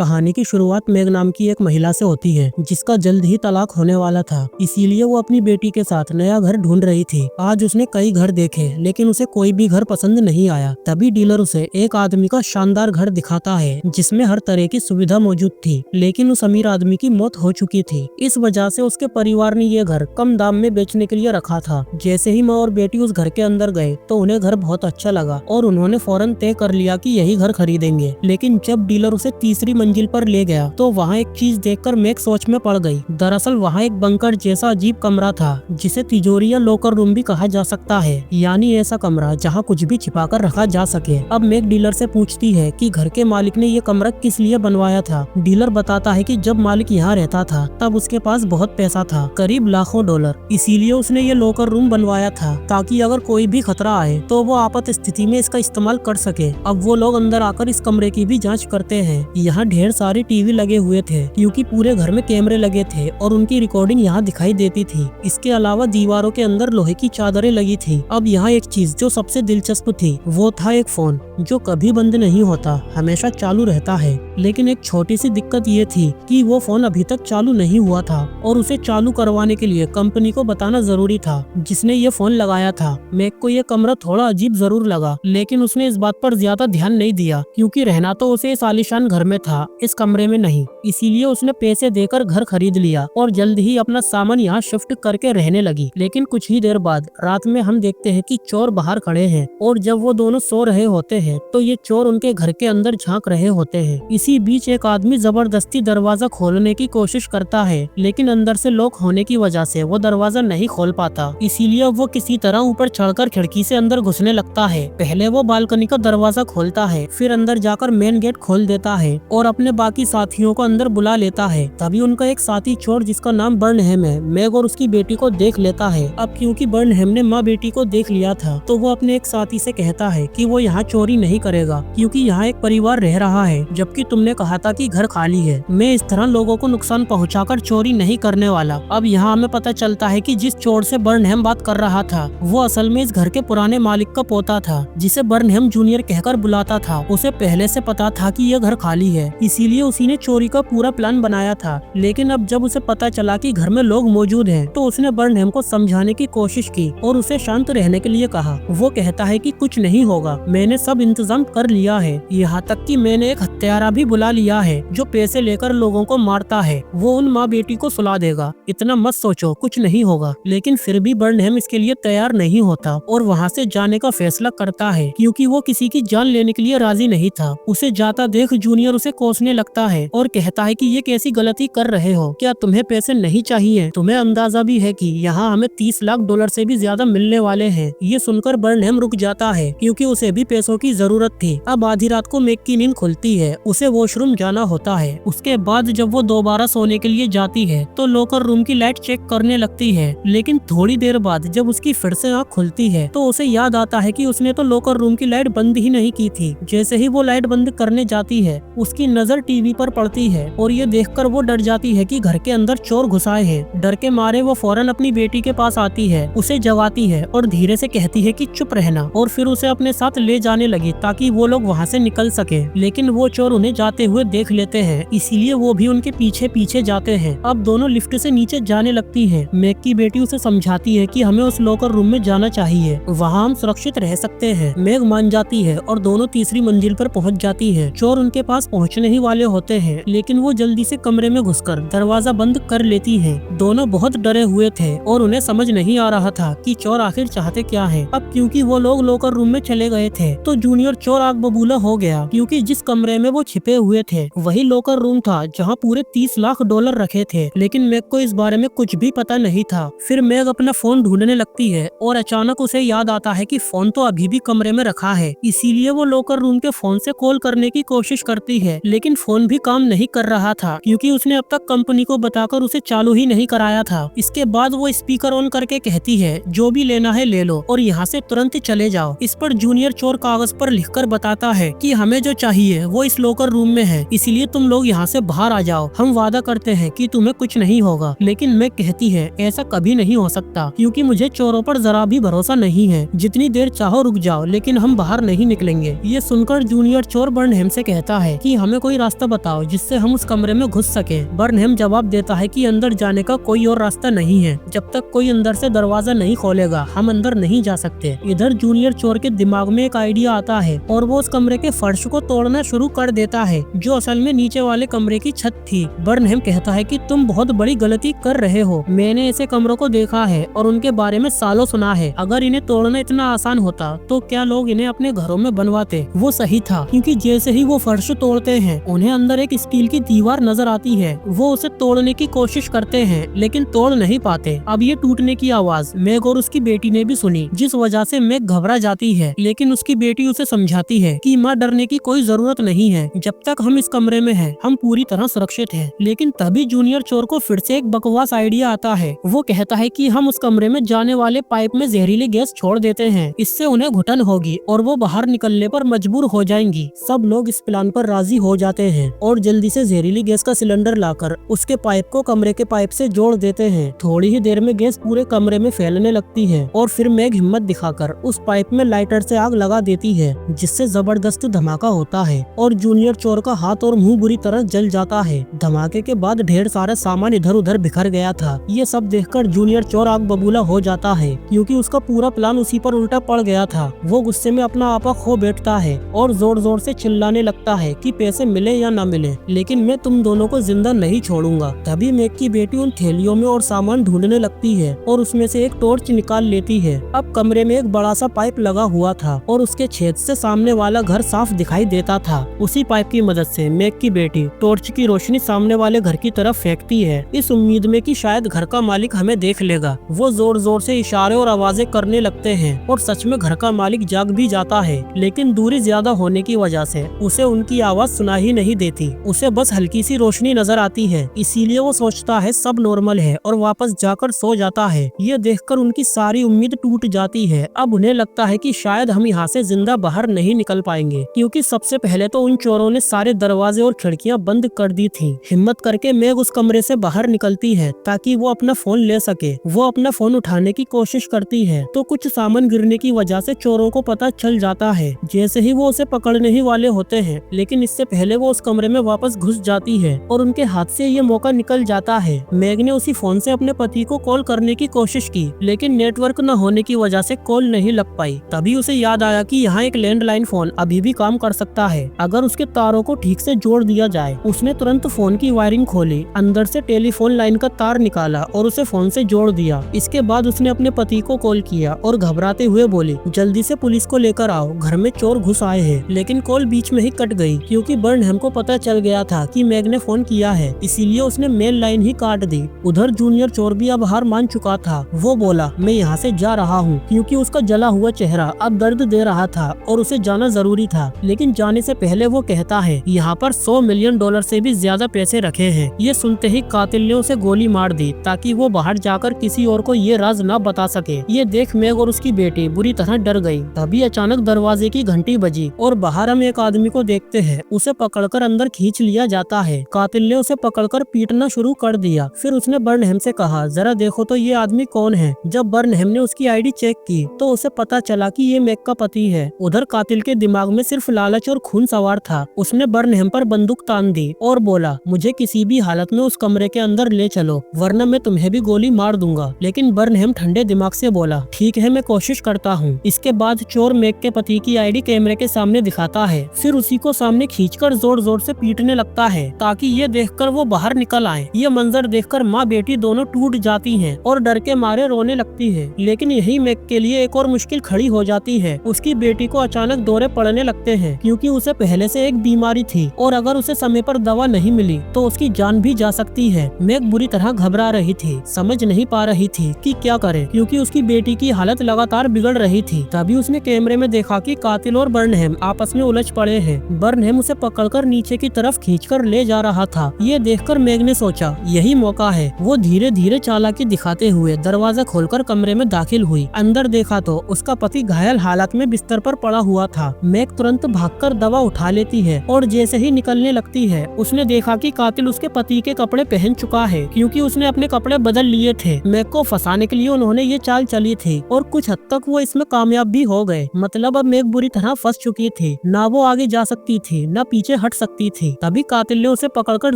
कहानी की शुरुआत मेग नाम की एक महिला से होती है जिसका जल्द ही तलाक होने वाला था। इसीलिए वो अपनी बेटी के साथ नया घर ढूंढ रही थी। आज उसने कई घर देखे लेकिन उसे कोई भी घर पसंद नहीं आया। तभी डीलर उसे एक आदमी का शानदार घर दिखाता है जिसमें हर तरह की सुविधा मौजूद थी, लेकिन उस अमीर आदमी की मौत हो चुकी थी। इस वजह से उसके परिवार ने ये घर कम दाम में बेचने के लिए रखा था। जैसे ही माँ और बेटी उस घर के अंदर गए तो उन्हें घर बहुत अच्छा लगा और उन्होंने फौरन तय कर लिया कि यही घर खरीदेंगे। लेकिन जब डीलर उसे तीसरी मंजिल पर ले गया तो वहाँ एक चीज देखकर मेग सोच में पड़ गई। दरअसल वहाँ एक बंकर जैसा अजीब कमरा था जिसे तिजोरी या लॉकर रूम भी कहा जा सकता है, यानी ऐसा कमरा जहाँ कुछ भी छिपा कर रखा जा सके। अब मेग डीलर से पूछती है कि घर के मालिक ने ये कमरा किस लिए बनवाया था। डीलर बताता है कि जब मालिक यहाँ रहता था तब उसके पास बहुत पैसा था, करीब लाखों डॉलर, इसीलिए उसने ये लॉकर रूम बनवाया था ताकि अगर कोई भी खतरा आए तो वो आपात स्थिति में इसका इस्तेमाल कर सके। अब वो लोग अंदर आकर इस कमरे की भी जांच करते हैं। यहाँ ढेर सारे टीवी लगे हुए थे क्योंकि पूरे घर में कैमरे लगे थे और उनकी रिकॉर्डिंग यहाँ दिखाई देती थी। इसके अलावा दीवारों के अंदर लोहे की चादरें लगी थी। अब यहाँ एक चीज जो सबसे दिलचस्प थी वो था एक फोन जो कभी बंद नहीं होता, हमेशा चालू रहता है। लेकिन एक छोटी सी दिक्कत ये थी कि वो फोन अभी तक चालू नहीं हुआ था और उसे चालू करवाने के लिए कंपनी को बताना जरूरी था जिसने ये फोन लगाया था। मैक को ये कमरा थोड़ा अजीब जरूर लगा, लेकिन उसने इस बात पर ज्यादा ध्यान नहीं दिया क्योंकि रहना तो उसे इस आलीशान घर में था, इस कमरे में नहीं। इसीलिए उसने पैसे देकर घर खरीद लिया और जल्द ही अपना सामान यहाँ शिफ्ट करके रहने लगी। लेकिन कुछ ही देर बाद रात में हम देखते हैं कि चोर बाहर खड़े हैं और जब वो दोनों सो रहे होते हैं तो ये चोर उनके घर के अंदर झांक रहे होते हैं। इसी बीच एक आदमी जबरदस्ती दरवाजा खोलने की कोशिश करता है, लेकिन अंदर से लॉक होने की वजह से वो दरवाजा नहीं खोल पाता। इसीलिए वो किसी तरह ऊपर चढ़कर खिड़की से अंदर घुसने लगता है। पहले वो बालकनी का दरवाजा खोलता है, फिर अंदर जाकर मेन गेट खोल देता है और अपने बाकी साथियों को अंदर बुला लेता है। तभी उनका एक साथी चोर जिसका नाम बर्नहेम है, मेग और उसकी बेटी को देख लेता है। अब क्योंकि बर्नहेम ने माँ बेटी को देख लिया था तो वो अपने एक साथी से कहता है कि वो यहाँ चोरी नहीं करेगा क्योंकि यहाँ एक परिवार रह रहा है, जबकि तुमने कहा था कि घर खाली है। मैं इस तरह लोगों को नुकसान पहुँचाकर चोरी नहीं करने वाला। अब यहाँ हमें पता चलता है कि जिस चोर से बर्नहेम बात कर रहा था वो असल में इस घर के पुराने मालिक का पोता था जिसे बर्नहेम जूनियर कहकर बुलाता था। उसे पहले से पता था कि यह घर खाली है, इसीलिए उसी ने चोरी का पूरा प्लान बनाया था। लेकिन अब जब उसे पता चला कि घर में लोग मौजूद हैं, तो उसने बर्नहेम को समझाने की कोशिश की और उसे शांत रहने के लिए कहा। वो कहता है कि कुछ नहीं होगा, मैंने सब इंतजाम कर लिया है, यहाँ तक कि मैंने एक हत्यारा भी बुला लिया है जो पैसे लेकर लोगों को मारता है। वो उन माँ बेटी को सुला देगा, इतना मत सोचो, कुछ नहीं होगा। लेकिन फिर भी बर्नहेम इसके लिए तैयार नहीं होता और वहाँ से जाने का फैसला करता है क्योंकि वो किसी की जान लेने के लिए राजी नहीं था। उसे जाता देख जूनियर उसे कोसने लगता है और कहता है कि ये कैसी गलती कर रहे हो, क्या तुम्हें पैसे नहीं चाहिए? तुम्हें अंदाजा भी है कि यहाँ हमें 30 लाख डॉलर से भी ज्यादा मिलने वाले हैं। ये सुनकर बर्नहेम रुक जाता है क्योंकि उसे भी पैसों की जरूरत थी। अब आधी रात को मेग की नींद खुलती है, उसे वॉशरूम जाना होता है। उसके बाद जब वो दोबारा सोने के लिए जाती है तो लॉकर रूम की लाइट चेक करने लगती है, लेकिन थोड़ी देर बाद जब उसकी फिर से आँख खुलती है तो उसे याद आता है कि उसने तो लॉकर रूम की लाइट बंद ही नहीं की थी। जैसे ही वो लाइट बंद करने जाती है उसकी नजर टीवी पर पड़ती है और ये देखकर वो डर जाती है कि घर के अंदर चोर घुस आए हैं। डर के मारे वो फौरन अपनी बेटी के पास आती है, उसे जगाती है और धीरे से कहती है कि चुप रहना, और फिर उसे अपने साथ ले जाने लगी ताकि वो लोग वहाँ से निकल सके। लेकिन वो चोर उन्हें जाते हुए देख लेते हैं, इसीलिए वो भी उनके पीछे पीछे जाते हैं। अब दोनों लिफ्ट से नीचे जाने लगती है। मैग की बेटी उसे समझाती है कि हमें उस लॉकर रूम में जाना चाहिए, वहाँ हम सुरक्षित रह सकते हैं। मैग मान जाती है और दोनों तीसरी मंजिल पर पहुँच जाती है। चोर उनके पास पहुँचने ही वाले होते हैं, लेकिन वो जल्दी से कमरे में घुसकर दरवाजा बंद कर लेती है। दोनों बहुत डरे हुए थे और उन्हें समझ नहीं आ रहा था कि चोर आखिर चाहते क्या है। अब क्योंकि वो लोग लॉकर रूम में चले गए थे तो जूनियर चोर आग बबूला हो गया क्योंकि जिस कमरे में वो छिपे हुए थे वही लॉकर रूम था जहाँ पूरे 30 लाख डॉलर रखे थे। लेकिन मैग को इस बारे में कुछ भी पता नहीं था। फिर मैग अपना फोन ढूंढने लगती है और अचानक उसे याद आता है कि फोन तो अभी भी कमरे में रखा है। इसीलिए वो लॉकर रूम के फोन से कॉल करने की कोशिश करती है, लेकिन फोन भी काम नहीं कर रहा था क्योंकि उसने अब तक कंपनी को बताकर उसे चालू ही नहीं कराया था। इसके बाद वो स्पीकर ऑन करके कहती है जो भी लेना है ले लो और यहाँ से तुरंत चले जाओ। इस पर जूनियर चोर कागज पर लिखकर बताता है कि हमें जो चाहिए वो इस लॉकर रूम में है, इसीलिए तुम लोग यहाँ से बाहर आ जाओ, हम वादा करते हैं कि तुम्हें कुछ नहीं होगा। लेकिन मैं कहती है ऐसा कभी नहीं हो सकता क्योंकि मुझे चोरों पर जरा भी भरोसा नहीं है, जितनी देर चाहो रुक जाओ लेकिन हम बाहर नहीं निकलेंगे। ये सुनकर जूनियर चोर बर्नहेम से कहता है कि हमें कोई कोई रास्ता बताओ जिससे हम उस कमरे में घुस सके। बर्नहेम जवाब देता है कि अंदर जाने का कोई और रास्ता नहीं है, जब तक कोई अंदर से दरवाजा नहीं खोलेगा हम अंदर नहीं जा सकते। इधर जूनियर चोर के दिमाग में एक आइडिया आता है और वो उस कमरे के फर्श को तोड़ना शुरू कर देता है, जो असल में नीचे वाले कमरे की छत थी। बर्नहेम कहता है कि तुम बहुत बड़ी गलती कर रहे हो, मैंने ऐसे कमरों को देखा है और उनके बारे में सालों सुना है। अगर इन्हें तोड़ना इतना आसान होता तो क्या लोग इन्हें अपने घरों में बनवाते। वो सही था, क्योंकि जैसे ही वो फर्श तोड़ते हैं उन्हें अंदर एक स्टील की दीवार नजर आती है। वो उसे तोड़ने की कोशिश करते हैं लेकिन तोड़ नहीं पाते। अब ये टूटने की आवाज मैग और उसकी बेटी ने भी सुनी, जिस वजह से मैग घबरा जाती है, लेकिन उसकी बेटी उसे समझाती है कि माँ डरने की कोई जरूरत नहीं है, जब तक हम इस कमरे में हैं हम पूरी तरह सुरक्षित हैं। लेकिन तभी जूनियर चोर को फिर से एक बकवास आइडिया आता है। वो कहता है कि हम उस कमरे में जाने वाले पाइप में जहरीली गैस छोड़ देते हैं, इससे उन्हें घुटन होगी और वो बाहर निकलने पर मजबूर हो जाएंगी। सब लोग इस प्लान पर राजी हो जाते हैं और जल्दी से जहरीली गैस का सिलेंडर लाकर उसके पाइप को कमरे के पाइप से जोड़ देते हैं। थोड़ी ही देर में गैस पूरे कमरे में फैलने लगती है और फिर मैग हिम्मत दिखाकर उस पाइप में लाइटर से आग लगा देती है, जिससे जबरदस्त धमाका होता है और जूनियर चोर का हाथ और मुंह बुरी तरह जल जाता है। धमाके के बाद ढेर सारा सामान इधर उधर बिखर गया था। ये सब देखकर जूनियर चोर आग बबूला हो जाता है, क्योंकि उसका पूरा प्लान उसी पर उल्टा पड़ गया था। वो गुस्से में अपना आपा खो बैठता है और जोर जोर से चिल्लाने लगता है कि पैसे मिले या न मिले, लेकिन मैं तुम दोनों को जिंदा नहीं छोड़ूंगा। तभी मैग की बेटी उन थैलियों में और सामान ढूंढने लगती है और उसमें से एक टॉर्च निकाल लेती है। अब कमरे में एक बड़ा सा पाइप लगा हुआ था और उसके छेद से सामने वाला घर साफ दिखाई देता था। उसी पाइप की मदद से मैग की बेटी टॉर्च की रोशनी सामने वाले घर की तरफ फेंकती है, इस उम्मीद में कि शायद घर का मालिक हमें देख लेगा। वो जोर जोर से इशारे और आवाजें करने लगते हैं और सच में घर का मालिक जाग भी जाता है, लेकिन दूरी ज्यादा होने की वजह से उसे उनकी आवाज सुना ही नहीं देती। उसे बस हल्की सी रोशनी नजर आती है, इसीलिए वो सोचता है सब नॉर्मल है और वापस जाकर सो जाता है। ये देखकर उनकी सारी उम्मीद टूट जाती है। अब उन्हें लगता है कि शायद हम यहाँ से जिंदा बाहर नहीं निकल पाएंगे, क्योंकि सबसे पहले तो उन चोरों ने सारे दरवाजे और खिड़कियां बंद कर दी थी। हिम्मत करके मैग उस कमरे से बाहर निकलती है ताकि वो अपना फोन ले सके। वो अपना फोन उठाने की कोशिश करती है तो कुछ सामान गिरने की वजह से चोरों को पता चल जाता है। जैसे ही वो उसे पकड़ने ही वाले होते हैं, लेकिन इससे पहले वो उस कमरे में वापस घुस जाती है और उनके हाथ से ये मौका निकल जाता है। मैग ने उसी फोन से अपने पति को कॉल करने की कोशिश की, लेकिन नेटवर्क न होने की वजह से कॉल नहीं लग पाई। तभी उसे याद आया कि यहाँ एक लैंडलाइन फोन अभी भी काम कर सकता है, अगर उसके तारों को ठीक से जोड़ दिया जाए। उसने तुरंत फोन की वायरिंग खोली, अंदर से टेलीफोन लाइन का तार निकाला और उसे फोन से जोड़ दिया। इसके बाद उसने अपने पति को कॉल किया और घबराते हुए बोली, जल्दी से पुलिस को लेकर आओ, घर में चोर घुस आए हैं। लेकिन कॉल बीच में ही कट गई, क्योंकि बर्नहेम को पता चल गया था कि मैग ने फोन किया है, इसीलिए उसने मेन लाइन ही काट दी। उधर जूनियर चोर भी अब हार मान चुका था। वो बोला, मैं यहाँ से जा रहा हूँ, क्योंकि उसका जला हुआ चेहरा अब दर्द दे रहा था और उसे जाना जरूरी था। लेकिन जाने से पहले वो कहता है, यहाँ पर $100 मिलियन से भी ज्यादा पैसे रखे हैं। ये सुनते ही कातिल ने उसे गोली मार दी ताकि वो बाहर जाकर किसी और को ये राज न बता सके। ये देख मैग और उसकी बेटी बुरी तरह डर गई। तभी अचानक दरवाजे की घंटी बजी और बाहर हम एक आदमी को देखते हैं। उसे पकड़कर अंदर खींच लिया जाता है। कातिल ने उसे पकड़कर पीटना शुरू कर दिया। फिर उसने बर्नहेम से कहा, जरा देखो तो ये आदमी कौन है। जब बर्नहेम ने उसकी आईडी चेक की तो उसे पता चला कि ये मैग का पति है। उधर कातिल के दिमाग में सिर्फ लालच और खून सवार था। उसने बर्नहेम पर बंदूक तान दी और बोला, मुझे किसी भी हालत में उस कमरे के अंदर ले चलो, वरना मैं तुम्हें भी गोली मार दूंगा। लेकिन बर्नहेम ठंडे दिमाग से बोला, ठीक है, मैं कोशिश करता हूँ। इसके बाद चोर मैग के पति की आईडी कैमरे के सामने दिखाता है, फिर उसी को सामने खींचकर जोर जोर से पीटने लगता है ताकि ये देखकर वो बाहर निकल आए। ये मंजर देखकर माँ बेटी दोनों टूट जाती हैं और डर के मारे रोने लगती है। लेकिन यही मैग के लिए एक और मुश्किल खड़ी हो जाती है। उसकी बेटी को अचानक दौरे पड़ने लगते हैं, क्योंकि उसे पहले से एक बीमारी थी और अगर उसे समय पर दवा नहीं मिली तो उसकी जान भी जा सकती है। मैग बुरी तरह घबरा रही थी, समझ नहीं पा रही थी कि क्या करे, क्योंकि उसकी बेटी की हालत लगातार बिगड़ रही थी। तभी उसने कैमरे में देखा कि कातिल और बर्नहेम आपस में उलझ पड़े हैं। बर्नहेम उसे पकड़कर नीचे की तरफ खींचकर ले जा रहा था। ये देखकर मैग ने सोचा, यही मौका है। वो धीरे धीरे चालाकी दिखाते हुए दरवाजा खोलकर कमरे में दाखिल हुई। अंदर देखा तो उसका पति घायल हालत में बिस्तर पर पड़ा हुआ था। मैग तुरंत भागकर दवा उठा लेती है और जैसे ही निकलने लगती है, उसने देखा कि कातिल उसके पति के कपड़े पहन चुका है, क्योंकि उसने अपने कपड़े बदल लिए थे। मैग को फंसाने के लिए उन्होंने ये चाल चली थी और कुछ हद तक वो इसमें कामयाब भी हो गए। मतलब अब मैग बुरी तरह फंस चुकी थी, ना वो आगे जा सकती थी, ना पीछे नीचे हट सकती थी। तभी कातिल ने उसे पकड़कर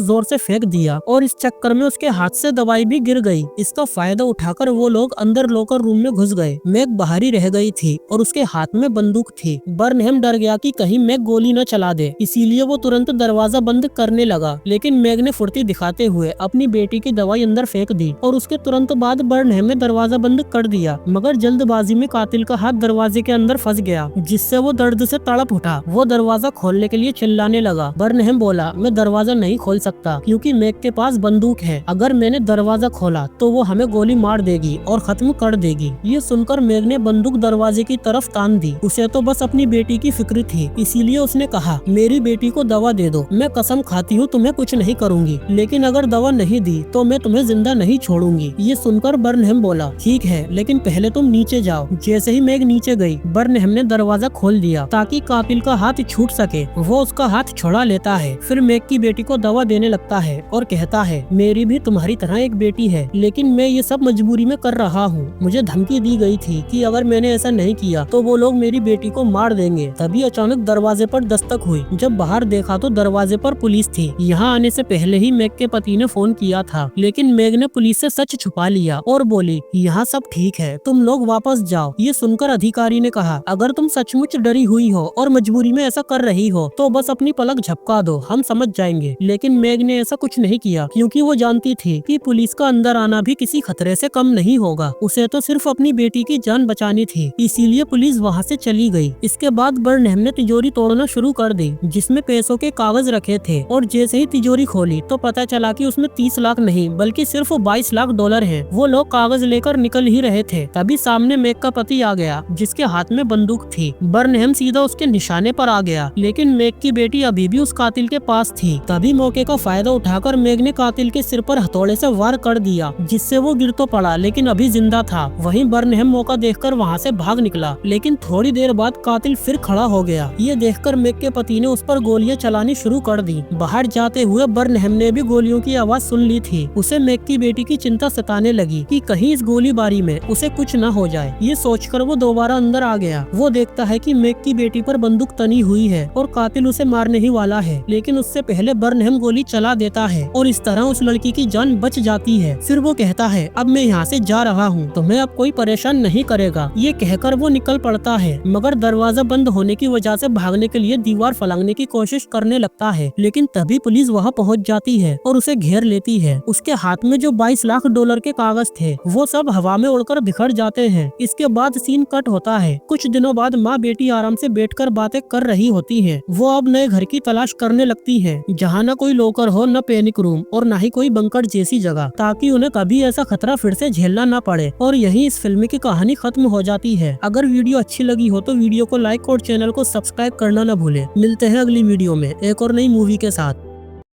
जोर से फेंक दिया और इस चक्कर में उसके हाथ से दवाई भी गिर गई। इसका फायदा उठाकर वो लोग अंदर लॉकर रूम में घुस गए। मैग बाहर ही रह गई थी और उसके हाथ में बंदूक थी। बर्नहेम डर गया कि कहीं मैग गोली न चला दे, इसीलिए वो तुरंत दरवाजा बंद करने लगा। लेकिन मैग ने फुर्ती दिखाते हुए अपनी बेटी की दवाई अंदर फेंक दी और उसके तुरंत बाद बर्नहेम ने दरवाजा बंद कर दिया। मगर जल्दबाजी में कातिल का हाथ दरवाजे के अंदर फंस गया, जिससे वो दर्द से तड़प उठा। वो दरवाजा खोलने के लिए चिल्लाने लगा। बर्नहेम बोला, मैं दरवाजा नहीं खोल सकता क्योंकि मैग के पास बंदूक है। अगर मैंने दरवाजा खोला तो वो हमें गोली मार देगी और खत्म कर देगी। ये सुनकर मैग ने बंदूक दरवाजे की तरफ तान दी। उसे तो बस अपनी बेटी की फिक्र थी, इसीलिए उसने कहा, मेरी बेटी को दवा दे दो, मैं कसम खाती हूँ तुम्हें कुछ नहीं करूँगी, लेकिन अगर दवा नहीं दी तो मैं तुम्हें जिंदा नहीं छोड़ूंगी। ये सुनकर बर्नहेम बोला, ठीक है, लेकिन पहले तुम नीचे जाओ। जैसे ही मैग नीचे गई, बर्नहेम ने दरवाजा खोल दिया ताकि कातिल का हाथ छूट सके। वो उसका हाथ छुड़ा लेता है, फिर मैग की बेटी को दवा देने लगता है और कहता है, मेरी भी तुम्हारी तरह एक बेटी है, लेकिन मैं ये सब मजबूरी में कर रहा हूँ। मुझे धमकी दी गई थी कि अगर मैंने ऐसा नहीं किया तो वो लोग मेरी बेटी को मार देंगे। तभी अचानक दरवाजे पर दस्तक हुई। जब बाहर देखा तो दरवाजे पर पुलिस थी। यहाँ आने से पहले ही मैग के पति ने फोन किया था, लेकिन मैग ने पुलिस से सच छुपा लिया और बोली, यहाँ सब ठीक है, तुम लोग वापस जाओ। ये सुनकर अधिकारी ने कहा, अगर तुम सचमुच डरी हुई हो और मजबूरी में ऐसा कर रही हो तो बस अपनी पलक झपका दो, हम समझ जाएंगे। लेकिन मैग ने ऐसा कुछ नहीं किया क्योंकि वो जानती थी कि पुलिस का अंदर आना भी किसी खतरे से कम नहीं होगा। उसे तो सिर्फ अपनी बेटी की जान बचानी थी, इसीलिए पुलिस वहाँ से चली गई। इसके बाद बर्नहेम ने तिजोरी तोड़ना शुरू कर दी जिसमें पैसों के कागज रखे थे और जैसे ही तिजोरी खोली तो पता चला कि उसमें 30 लाख नहीं बल्कि सिर्फ 22 लाख डॉलर है। वो लोग कागज लेकर निकल ही रहे थे, तभी सामने मैग का पति आ गया जिसके हाथ में बंदूक थी। बर्नहेम सीधा उसके निशाने पर आ गया, लेकिन मैग की बेटी अभी भी उस कातिल के पास थी। तभी मौके का फायदा उठाकर मैग ने कातिल के सिर पर हथौड़े से वार कर दिया, जिससे वो गिर तो पड़ा लेकिन अभी जिंदा था। वहीं बर्नहेम मौका देखकर वहाँ से भाग निकला, लेकिन थोड़ी देर बाद कातिल फिर खड़ा हो गया। ये देखकर मैग के पति ने उस पर गोलियां चलानी शुरू कर दी। बाहर जाते हुए बर्नहेम ने भी गोलियों की आवाज सुन ली थी। उसे मैग की बेटी की चिंता सताने लगी कि कहीं इस गोलीबारी में उसे कुछ न हो जाए। ये सोचकर वो दोबारा अंदर आ गया। वो देखता है कि मैग की बेटी पर बंदूक तनी हुई है और कातिल उसे मारने ही वाला है, लेकिन उससे पहले बर्नहेम गोली चला देता है और इस तरह उस लड़की की जान बच जाती है। फिर वो कहता है, अब मैं यहाँ से जा रहा हूँ, तुम्हें अब कोई परेशान नहीं करेगा। ये कहकर वो निकल पड़ता है, मगर दरवाजा बंद होने की वजह से भागने के लिए दीवार फलांगने की कोशिश करने लगता है। लेकिन तभी पुलिस वहाँ पहुँच जाती है और उसे घेर लेती है। उसके हाथ में जो 22 लाख डॉलर के कागज थे वो सब हवा में उड़कर बिखर जाते हैं। इसके बाद सीन कट होता है। कुछ दिनों बाद माँ बेटी आराम से बैठकर बातें कर रही होती है। वो अब नए घर की तलाश करने लगती है, जहाँ न कोई लॉकर हो, न पैनिक रूम और न ही कोई बंकर जैसी जगह, ताकि उन्हें कभी ऐसा खतरा फिर से झेलना न पड़े। और यही इस फिल्म की कहानी खत्म हो जाती है। अगर वीडियो अच्छी लगी हो तो वीडियो को लाइक और चैनल को सब्सक्राइब करना न भूले। मिलते हैं अगली वीडियो में एक और नई मूवी के साथ।